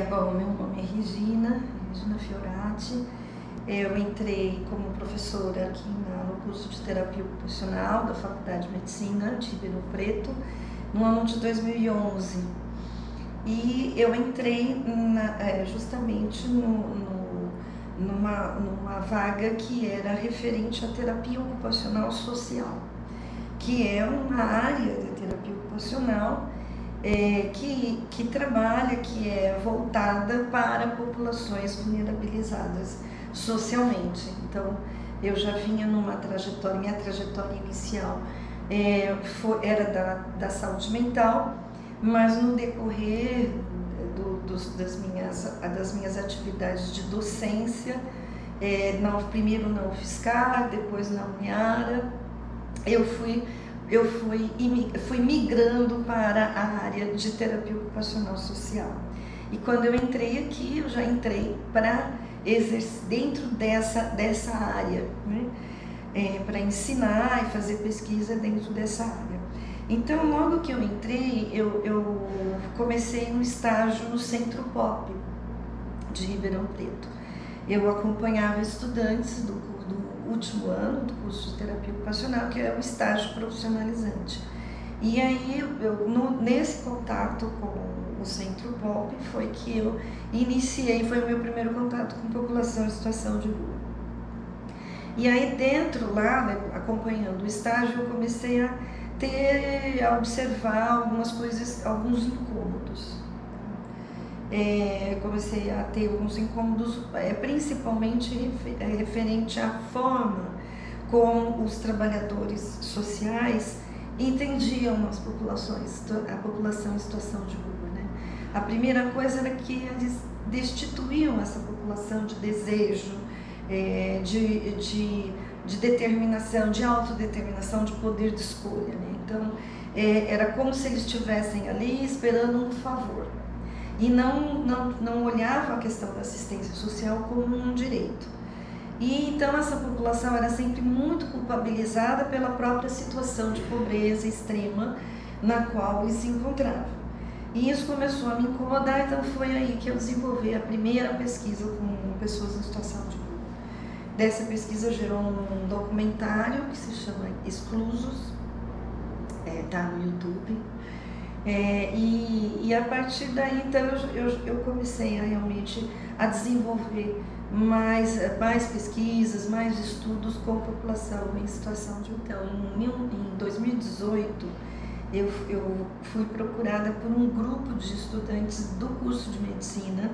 Bom, meu nome é Regina Fiorati. Eu entrei como professora aqui no curso de terapia ocupacional da Faculdade de Medicina de Ribeirão Preto no ano de 2011. E eu entrei justamente numa vaga que era referente à terapia ocupacional social, que é uma área de terapia ocupacional que trabalha, que é voltada para populações vulnerabilizadas socialmente. Então, eu já vinha numa trajetória, minha trajetória inicial era da saúde mental, mas no decorrer das minhas atividades de docência, primeiro na UFSCar, depois na Uniara, eu fui migrando para a área de terapia ocupacional social. E quando eu entrei aqui, eu já entrei para exercer dentro dessa área, né? Para ensinar e fazer pesquisa dentro dessa área. Então, logo que eu entrei, eu comecei no estágio no Centro Pop de Ribeirão Preto. Eu acompanhava estudantes do último ano do curso de terapia ocupacional, que é o estágio profissionalizante. E aí, nesse contato com o Centro Pop, foi que eu iniciei, foi o meu primeiro contato com população em situação de rua. E aí dentro lá, né, acompanhando o estágio, eu comecei a observar algumas coisas, alguns incômodos. Comecei a ter alguns incômodos, principalmente referente à forma como os trabalhadores sociais entendiam a população em situação de rua, né? A primeira coisa era que eles destituíam essa população de desejo, de determinação, de autodeterminação, de poder de escolha, né? Então, era como se eles estivessem ali esperando um favor. E não olhavam a questão da assistência social como um direito. E então essa população era sempre muito culpabilizada pela própria situação de pobreza extrema na qual eles se encontravam. E isso começou a me incomodar, então foi aí que eu desenvolvi a primeira pesquisa com pessoas em situação de rua. Dessa pesquisa gerou um documentário que se chama Exclusos, tá no YouTube. E a partir daí, então, eu comecei realmente a desenvolver mais pesquisas, mais estudos com a população em situação de... Então, em 2018, eu fui procurada por um grupo de estudantes do curso de medicina.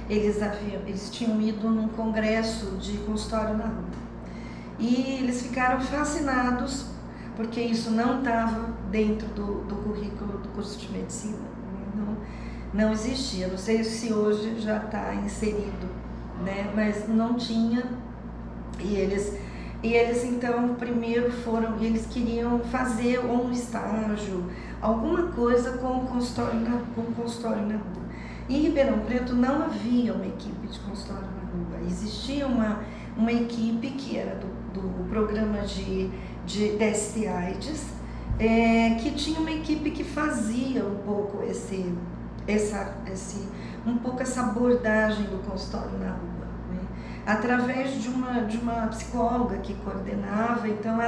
Eles tinham ido num congresso de consultório na rua. E eles ficaram fascinados porque isso não estava dentro do currículo do curso de medicina, não existia. Não sei se hoje já está inserido, né? Mas não tinha. E eles então primeiro eles queriam fazer um estágio, alguma coisa com o consultório na rua. Em Ribeirão Preto não havia uma equipe de consultório na rua, existia uma equipe que era do programa de DST-AIDS, que tinha uma equipe que fazia um pouco essa abordagem do consultório na rua, né? Através de uma psicóloga que coordenava. Então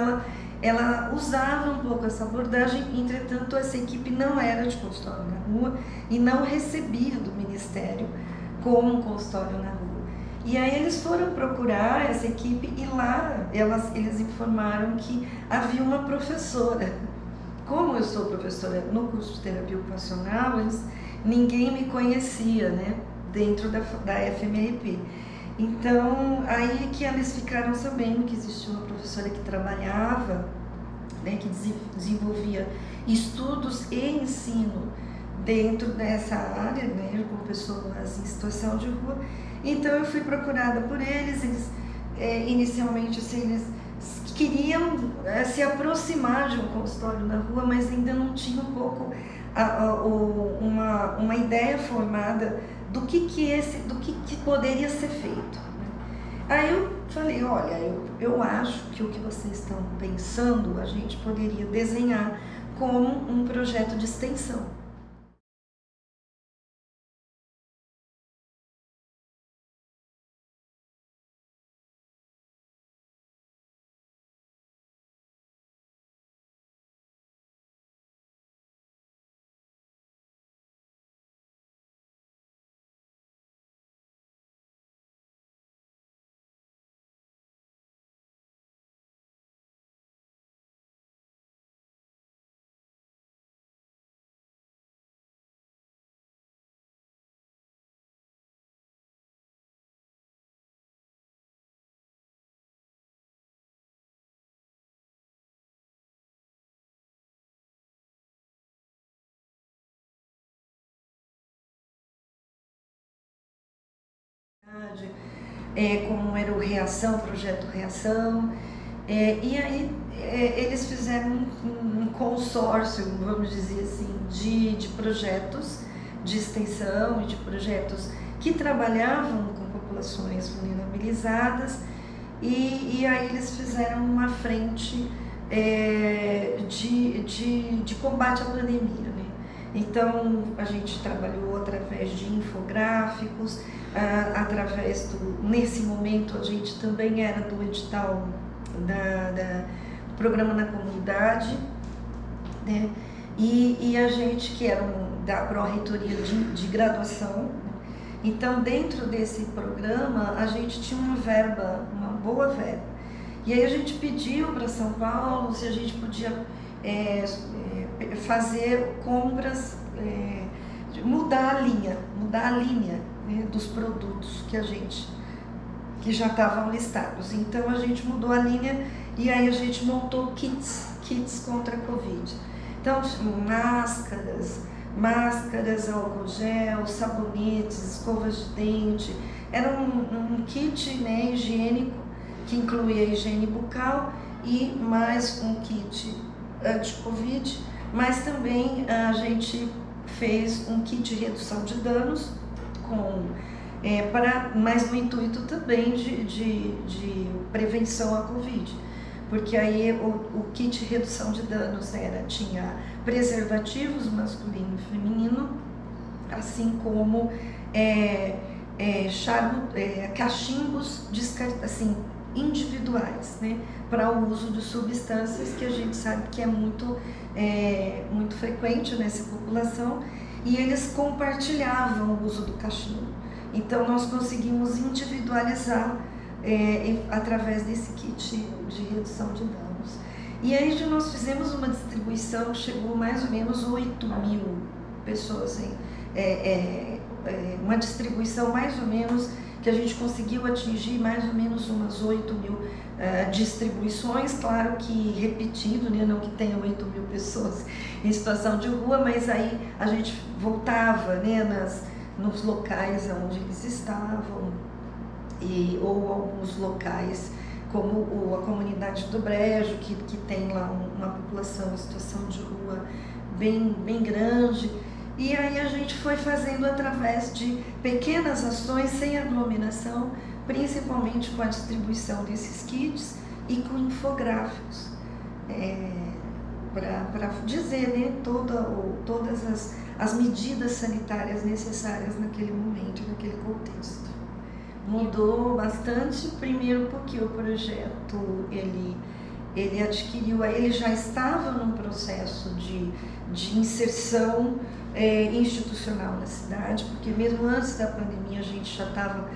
ela usava um pouco essa abordagem. Entretanto, essa equipe não era de consultório na rua e não recebia do Ministério como um consultório na rua. E aí eles foram procurar essa equipe e lá eles informaram que havia uma professora. Como eu sou professora no curso de terapia ocupacional, ninguém me conhecia, né, dentro da FMRP. Então, aí que eles ficaram sabendo que existia uma professora que trabalhava, né, que desenvolvia estudos e ensino dentro dessa área, né, com pessoas em situação de rua. Então eu fui procurada por eles. Inicialmente assim, eles queriam se aproximar de um consultório na rua, mas ainda não tinham um pouco uma ideia formada do que poderia ser feito. Aí eu falei, olha, eu acho que o que vocês estão pensando a gente poderia desenhar como um projeto de extensão. cidade, como era o Reação, o projeto Reação. E aí eles fizeram um consórcio, vamos dizer assim, de projetos de extensão e de projetos que trabalhavam com populações vulnerabilizadas, e aí eles fizeram uma frente de combate à pandemia, né? Então a gente trabalhou através de infográficos, nesse momento a gente também era do edital do programa na comunidade, né? E a gente que era da pró-reitoria de graduação, né? Então dentro desse programa a gente tinha uma boa verba, e aí a gente pediu para São Paulo se a gente podia fazer compras, mudar a linha, né, dos produtos que já estavam listados. Então a gente mudou a linha e aí a gente montou kits contra a Covid. Então, máscaras, álcool gel, sabonetes, escovas de dente. Era um kit, né, higiênico, que incluía higiene bucal e mais um kit anti-Covid, mas também a gente fez um kit de redução de danos, mas no intuito também de prevenção à Covid, porque aí o kit de redução de danos tinha preservativos masculino e feminino, assim como cachimbos assim, individuais, né, para o uso de substâncias que a gente sabe que é muito frequente nessa população, e eles compartilhavam o uso do cachimbo. Então nós conseguimos individualizar através desse kit de redução de danos. E aí nós fizemos uma distribuição que chegou mais ou menos 8.000 pessoas, uma distribuição mais ou menos que a gente conseguiu atingir mais ou menos umas 8.000 distribuições, claro que repetindo, né, não que tenha 8.000 pessoas em situação de rua, mas aí a gente voltava, né, nos locais onde eles estavam, ou alguns locais como a comunidade do Brejo, que tem lá uma população em situação de rua bem grande. E aí a gente foi fazendo através de pequenas ações sem aglomeração, principalmente com a distribuição desses kits e com infográficos, para dizer, né, todas as medidas sanitárias necessárias naquele momento, naquele contexto. Mudou bastante, primeiro porque o projeto ele adquiriu, ele já estava num processo de inserção institucional na cidade, porque mesmo antes da pandemia a gente já estava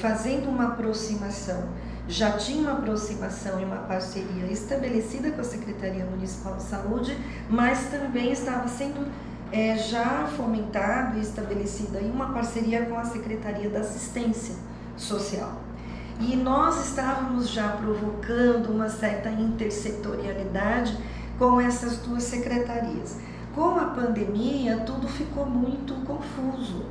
fazendo uma aproximação, já tinha uma aproximação e uma parceria estabelecida com a Secretaria Municipal de Saúde, mas também estava sendo já fomentado e estabelecida aí uma parceria com a Secretaria da Assistência Social. E nós estávamos já provocando uma certa intersetorialidade com essas duas secretarias. Com a pandemia, tudo ficou muito confuso.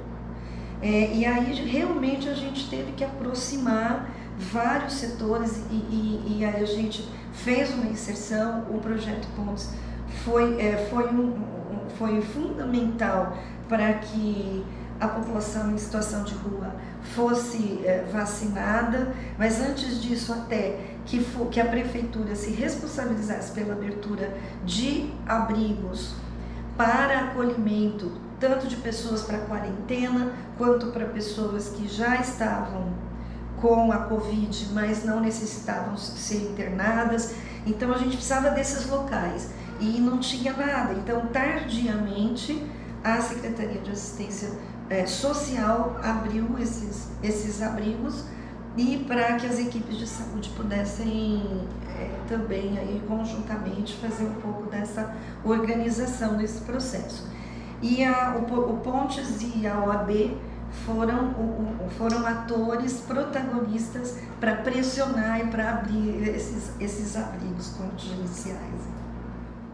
E aí, realmente, a gente teve que aproximar vários setores e aí a gente fez uma inserção. O Projeto Pontes foi fundamental para que a população em situação de rua fosse vacinada, mas antes disso até que a prefeitura se responsabilizasse pela abertura de abrigos para acolhimento, tanto de pessoas para quarentena, quanto para pessoas que já estavam com a Covid, mas não necessitavam ser internadas. Então a gente precisava desses locais e não tinha nada. Então, tardiamente, a Secretaria de Assistência Social abriu esses abrigos, e para que as equipes de saúde pudessem também aí conjuntamente fazer um pouco dessa organização desse processo. E o Pontes e a OAB foram atores protagonistas para pressionar e para abrir esses abrigos contingenciais.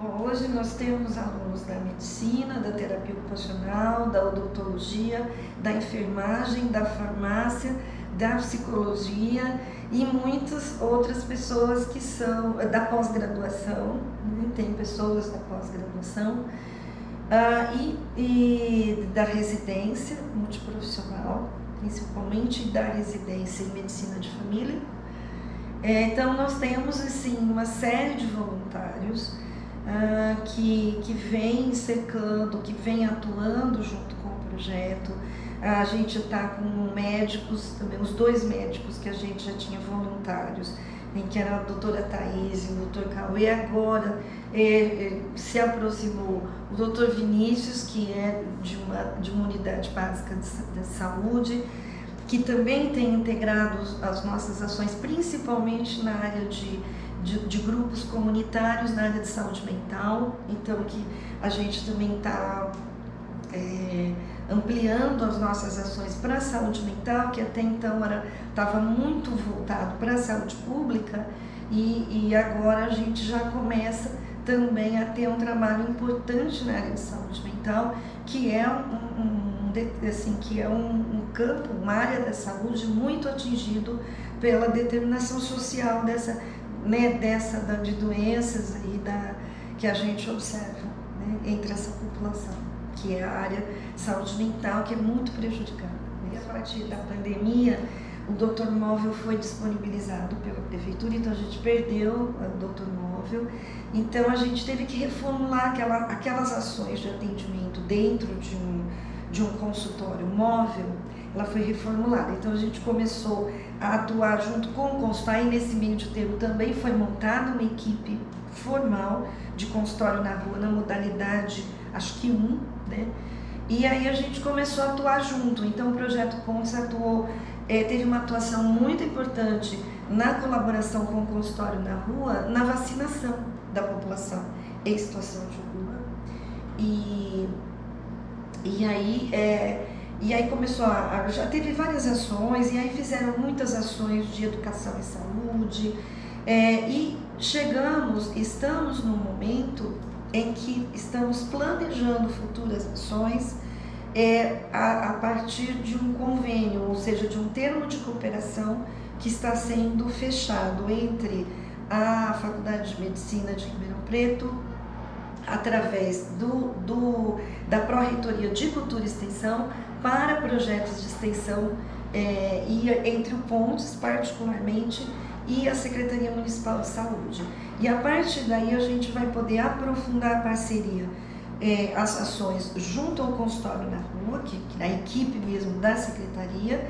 Bom, hoje nós temos alunos da medicina, da terapia ocupacional, da odontologia, da enfermagem, da farmácia, da psicologia e muitas outras pessoas que são da pós-graduação, né? Tem pessoas da pós-graduação e da residência multiprofissional, principalmente da residência em medicina de família. Então nós temos assim uma série de voluntários que vem cercando, que vem atuando junto com o projeto. A gente está com médicos também, os 2 médicos que a gente já tinha voluntários, em que era a doutora Thaís e o doutor Cauê. Agora se aproximou o doutor Vinícius, que é de uma unidade básica de saúde, que também tem integrado as nossas ações, principalmente na área de grupos comunitários, na área de saúde mental. Então, que a gente também está ampliando as nossas ações para a saúde mental, que até então estava muito voltado para a saúde pública, e agora a gente já começa também a ter um trabalho importante na área de saúde mental, que é um campo, uma área da saúde muito atingido pela determinação social de doenças que a gente observa, né, entre essa população, que é a área de saúde mental, que é muito prejudicada. E a partir da pandemia, o doutor móvel foi disponibilizado pela prefeitura, então a gente perdeu o doutor móvel. Então a gente teve que reformular aquelas ações de atendimento dentro de um consultório móvel. Ela foi reformulada, então a gente começou a atuar junto com o consultório, e nesse meio de termo também foi montada uma equipe formal de consultório na rua, na modalidade, acho que 1, né? E aí a gente começou a atuar junto. Então o Projeto Pontes teve uma atuação muito importante na colaboração com o consultório na rua, na vacinação da população em situação de rua. E aí começou já teve várias ações, e aí fizeram muitas ações de educação e saúde, e estamos num momento em que estamos planejando futuras ações a partir de um convênio, ou seja, de um termo de cooperação que está sendo fechado entre a Faculdade de Medicina de Ribeirão Preto, através da Pró-Reitoria de Cultura e Extensão, para projetos de extensão, e entre o Pontes, particularmente, e a Secretaria Municipal de Saúde. E a partir daí a gente vai poder aprofundar a parceria, as ações junto ao consultório na rua, que é a equipe mesmo da Secretaria,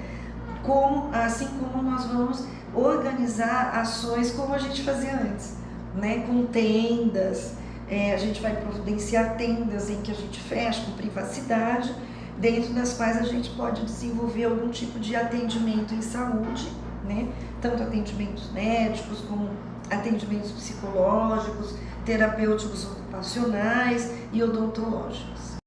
assim como nós vamos organizar ações como a gente fazia antes, né? Com tendas. A gente vai providenciar tendas em que a gente fecha com privacidade, dentro das quais a gente pode desenvolver algum tipo de atendimento em saúde, né? Tanto atendimentos médicos como atendimentos psicológicos, terapêuticos ocupacionais e odontológicos.